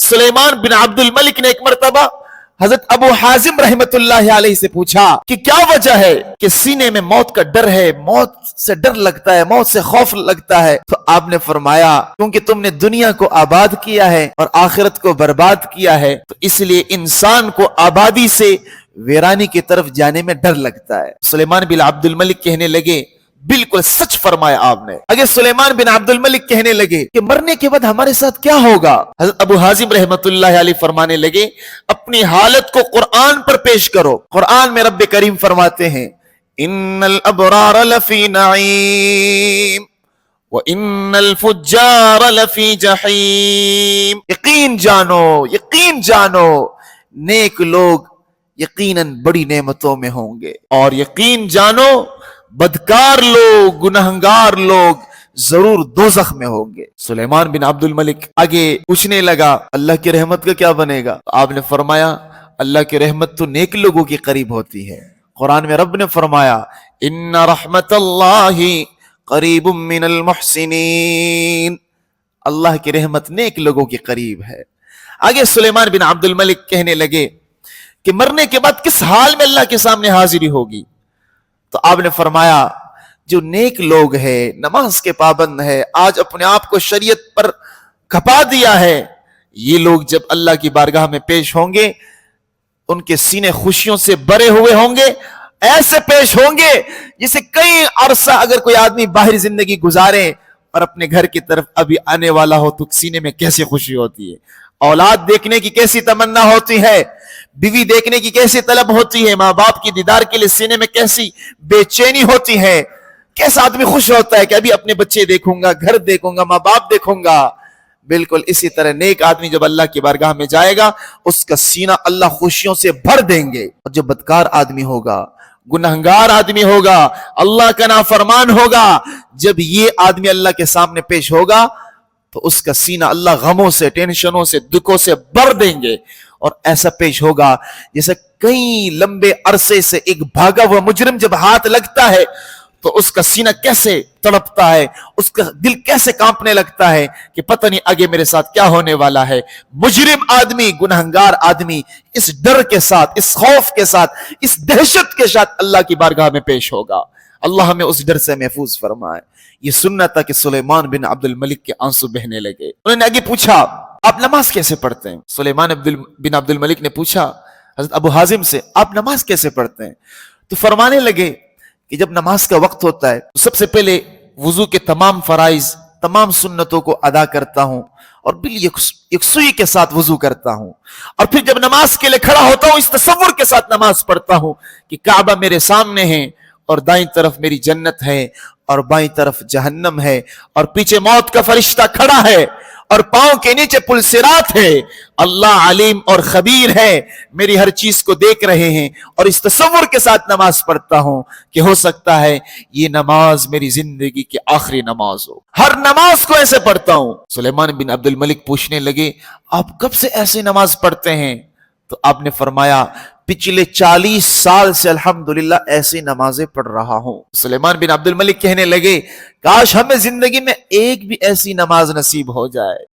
सुलेमान बिन अब्दुल मलिक ने एक मर्तबा हजरत अबू हाजिम रहमतुल्लाह अलैहि से पूछा कि क्या वजह है कि सीने में मौत का डर है, मौत से डर लगता है, मौत से खौफ लगता है। तो आपने फरमाया क्योंकि तुमने दुनिया को आबाद किया है और आखिरत को बर्बाद किया है, तो इसलिए इंसान को आबादी से वीरानी की तरफ जाने में डर लगता है। सुलेमान बिन अब्दुल मलिक कहने लगे बिल्कुल सच फरमाया आपने। अगर सुलेमान बिन अब्दुल मलिक कहने लगे कि मरने के बाद हमारे साथ क्या होगा, हज़रत अबू हाजिम रहमतुल्लाह अलैहि फरमाने लगे अपनी हालत को कुरान पर पेश करो। कुरान में रब्बे करीम फरमाते हैं इन्नल अबरार लफी नईम व इन्नल फुज्जार लफी जहीम। यकीन जानो नेक लोग यकीनन बड़ी नेमतों में होंगे और यकीन जानो बदकार लोग, गुनहगार लोग जरूर दोज़ख में होंगे। सुलेमान बिन अब्दुल मलिक आगे पूछने लगा अल्लाह की रहमत का क्या बनेगा? आपने फरमाया अल्लाह की रहमत तो नेक लोगों के करीब होती है। कुरान में रब ने फरमाया इन्ना रहमतल्लाहि करीबुम मिनल मुहसिनीन, अल्लाह की रहमत नेक लोगों के करीब है। आगे सुलेमान बिन अब्दुल मलिक कहने लगे कि मरने के बाद किस हाल में अल्लाह के सामने हाजिरी होगी? तो आपने फरमाया जो नेक लोग हैं, नमाज के पाबंद है, आज अपने आप को शरीयत पर खपा दिया है, ये लोग जब अल्लाह की बारगाह में पेश होंगे उनके सीने खुशियों से भरे हुए होंगे, ऐसे पेश होंगे जिसे कई अरसा अगर कोई आदमी बाहरी जिंदगी गुजारे और अपने घर की तरफ अभी आने वाला हो तो सीने में कैसी खुशी होती है, औलाद देखने की कैसी तमन्ना होती है, बीवी देखने की कैसी तलब होती है, माँ बाप की दीदार के लिए सीने में कैसी बेचैनी होती है, कैसा आदमी खुश होता है कि अभी अपने बच्चे देखूंगा, घर देखूंगा, माँ बाप देखूंगा। बिल्कुल इसी तरह नेक आदमी जब अल्लाह की बारगाह में जाएगा उसका सीना अल्लाह खुशियों से भर देंगे। और जो बदकार आदमी होगा, गुनहगार आदमी होगा, अल्लाह का नाफरमान होगा, जब ये आदमी अल्लाह के सामने पेश होगा तो उसका सीना अल्लाह गमों से, टेंशनों से, दुखों से भर देंगे और ऐसा पेश होगा जैसे कई लंबे अरसे से एक भागा हुआ मुजरिम जब हाथ लगता है तो उसका सीना कैसे तड़पता है, उसका दिल कैसे कांपने लगता है कि पता नहीं आगे मेरे साथ क्या होने वाला है। मुजरिम आदमी, गुनहगार आदमी इस डर के साथ, इस खौफ के साथ, इस दहशत के साथ अल्लाह की बारगाह में पेश होगा। अल्लाह हमें उस डर से महफूज फरमाए। ये सुनना था कि सुलेमान बिन अब्दुल मलिक के आंसू बहने लगे। उन्होंने आगे पूछा आप नमाज कैसे पढ़ते हैं? सुलेमान बिन अब्दुल मलिक ने पूछा हजरत अबू हाजिम से आप नमाज कैसे पढ़ते हैं? तो फरमाने लगे कि जब नमाज का वक्त होता है तो सबसे पहले वुजू के तमाम फराइज, तमाम सुन्नतों को अदा करता हूं और बिल्कुल यकसुई के साथ वुजू करता हूं और फिर जब नमाज के लिए खड़ा होता हूं इस तसव्वुर के साथ नमाज पढ़ता हूं कि काबा मेरे सामने है और दाईं तरफ मेरी जन्नत है और बाईं तरफ जहन्नम है और पीछे मौत का फरिश्ता खड़ा है और पांव के नीचे पुल सिरात है। अल्लाह अलीम और खबीर है, मेरी हर चीज को देख रहे हैं और इस तसव्वुर के साथ नमाज पढ़ता हूं कि हो सकता है ये नमाज मेरी जिंदगी की आखिरी नमाज हो। हर नमाज को ऐसे पढ़ता हूं। सुलेमान बिन अब्दुल मलिक पूछने लगे आप कब से ऐसे नमाज पढ़ते हैं? तो आपने फरमाया पिछले 40 साल से अल्हम्दुलिल्लाह ऐसी नमाजें पढ़ रहा हूं। सुलेमान बिन अब्दुल मलिक कहने लगे काश हमें जिंदगी में एक भी ऐसी नमाज नसीब हो जाए।